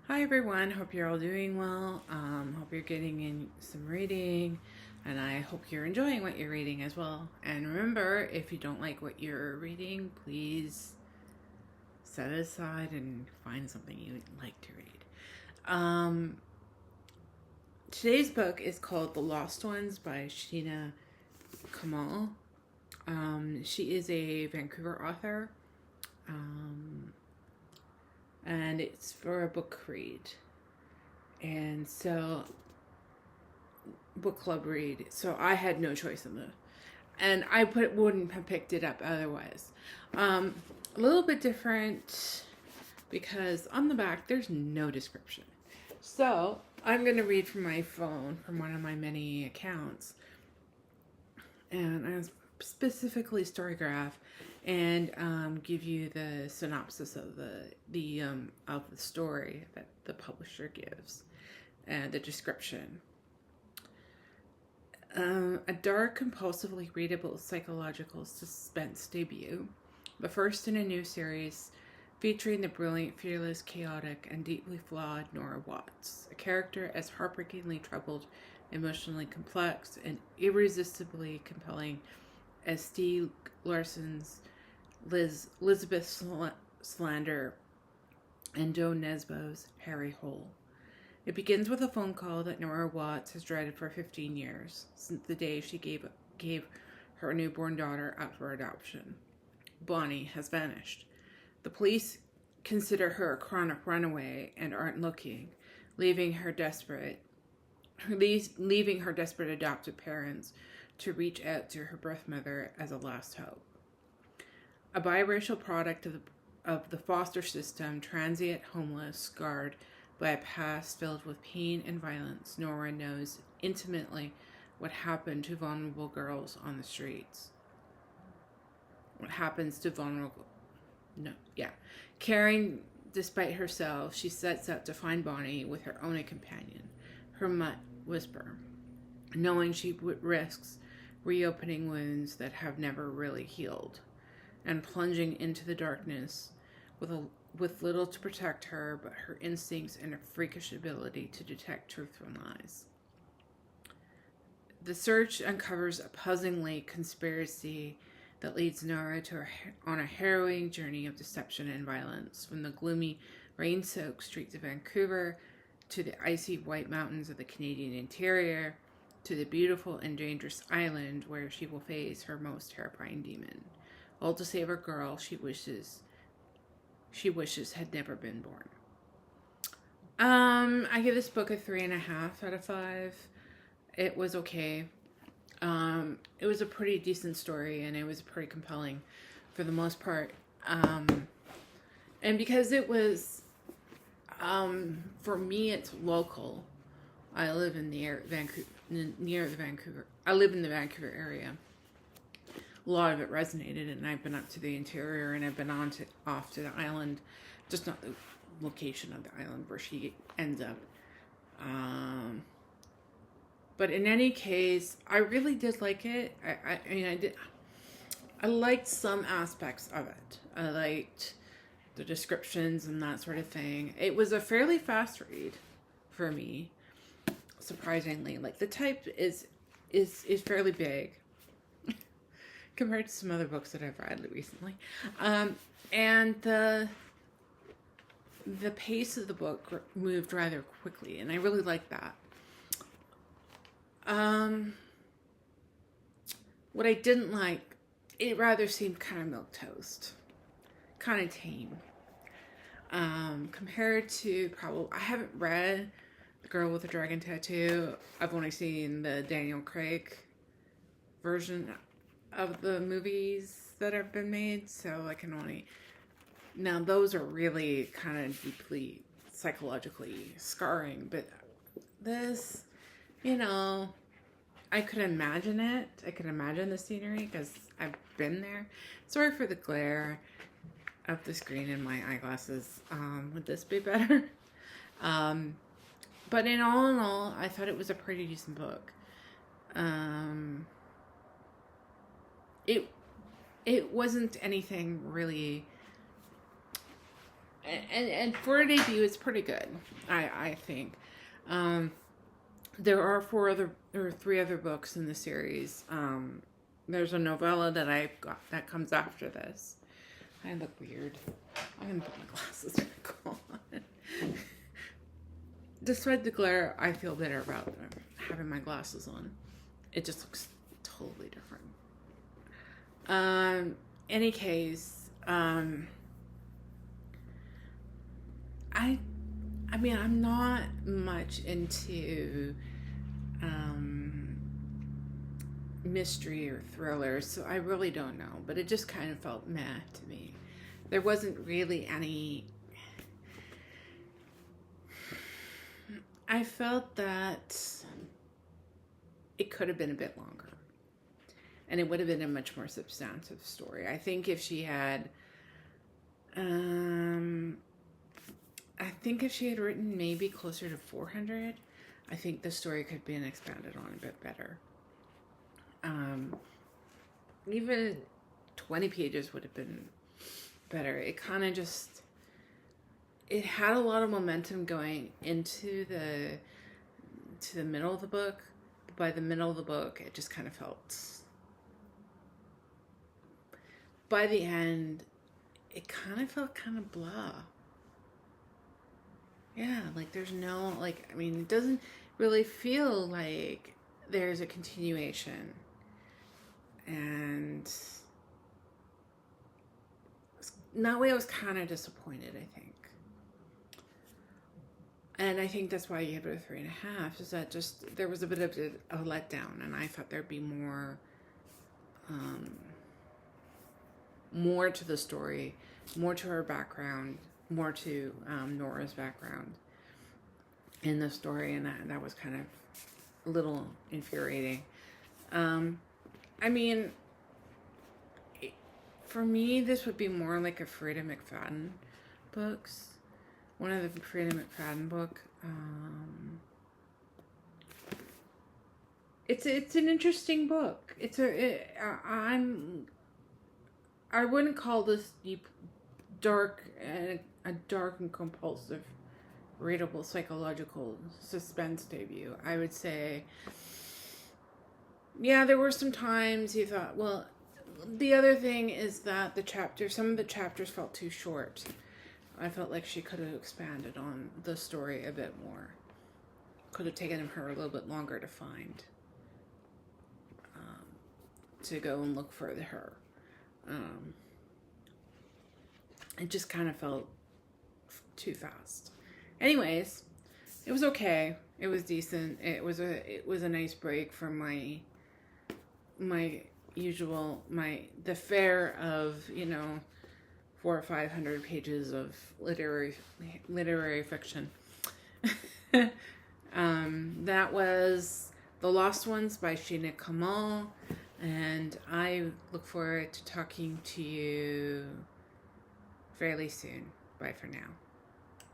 Hi everyone, hope you're all doing well. Hope you're getting in some reading, and I hope you're enjoying what you're reading as well. And remember, if you don't like what you're reading, please set it aside and find something you like to read. Um, Today's book is called The Lost Ones by Sheena Kamal. She is a Vancouver author, um, and it's for a book read. And so book club read, so I had no choice in the, and wouldn't have picked it up otherwise. A little bit different because on the back there's no description. So I'm gonna read from my phone from one of my many accounts, and I specifically Storygraph, and give you the synopsis of the story that the publisher gives, and the description. A dark, compulsively readable psychological suspense debut, the first in a new series featuring the brilliant, fearless, chaotic, and deeply flawed Nora Watts, a character as heartbreakingly troubled, emotionally complex, and irresistibly compelling as Steve Larson's Elizabeth Slander and Joe Nesbo's Harry Hole. It begins with a phone call that Nora Watts has dreaded for 15 years, since the day she gave her newborn daughter up for adoption. Bonnie has vanished. The police consider her a chronic runaway and aren't looking, leaving her desperate adoptive parents to reach out to her birth mother as a last hope. A biracial product of the foster system, transient, homeless, scarred by a past filled with pain and violence, Nora knows intimately what happened to vulnerable girls on the streets. What happens to vulnerable... Caring despite herself, she sets out to find Bonnie with her only companion, her mutt Whisper, knowing she risks reopening wounds that have never really healed, and plunging into the darkness with little to protect her but her instincts and a freakish ability to detect truth from lies. The search uncovers a puzzling conspiracy that leads Nora on a harrowing journey of deception and violence, from the gloomy, rain-soaked streets of Vancouver to the icy white mountains of the Canadian interior to the beautiful and dangerous island where she will face her most terrifying demon, all to save a girl she wishes had never been born. I give this book a 3.5 out of 5. It was okay. It was a pretty decent story, and it was pretty compelling for the most part. And because it was, for me, it's local. I live in the Vancouver. I live in the Vancouver area. A lot of it resonated, and I've been up to the interior, and I've been off to the island, just not the location of the island where she ends up. But in any case, I really did like it. I liked some aspects of it. I liked the descriptions and that sort of thing. It was a fairly fast read for me, surprisingly. Like, the type is fairly big compared to some other books that I've read recently. And the pace of the book moved rather quickly, and I really liked that. What I didn't like, it rather seemed kind of milquetoast, kind of tame. Compared to I haven't read The Girl with the Dragon Tattoo. I've only seen the Daniel Craig version of the movies that have been made, so I can only... Now, those are really kind of deeply psychologically scarring, but this, I could imagine it. I could imagine the scenery because I've been there. Sorry for the glare of the screen in my eyeglasses. Would this be better? But in all, I thought it was a pretty decent book. It wasn't anything really and for a debut, it's pretty good. I think. There are three other books in the series. There's a novella that I've got that comes after this. I look weird. I'm gonna put my glasses back on. Despite the glare, I feel better about having my glasses on. It just looks totally different. Any case, I mean, I'm not much into mystery or thrillers, so I really don't know. But it just kind of felt meh to me. There wasn't really any. I felt that it could have been a bit longer, and it would have been a much more substantive story. I think if she had, written maybe closer to 400, I think the story could have been expanded on a bit better. Even 20 pages would have been better. It kind of just, it had a lot of momentum going into the middle of the book. But by the middle of the book, it just kind of felt, by the end, it kind of felt kind of blah. Yeah, like there's no, like, I mean, it doesn't really feel like there's a continuation. And in that way, I was kind of disappointed, I think. And I think that's why you have it a 3.5, is that just, there was a bit of a letdown, and I thought there'd be more to the story, more to her background, more to Nora's background in the story, and that was kind of a little infuriating. I mean, for me, this would be more like a Frida McFadden books. One of the Frida McFadden book. It's an interesting book. I wouldn't call this dark and compulsive readable psychological suspense debut. I would say, yeah, there were some times you thought, well, the other thing is that some of the chapters felt too short. I felt like she could have expanded on the story a bit more. Could have taken her a little bit longer to find, to go and look for her. It just kind of felt too fast. Anyways, it was okay. It was decent. It was a nice break from the fare of, 400 or 500 pages of literary fiction. That was The Lost Ones by Sheena Kamal, and I look forward to talking to you fairly soon. Bye for now.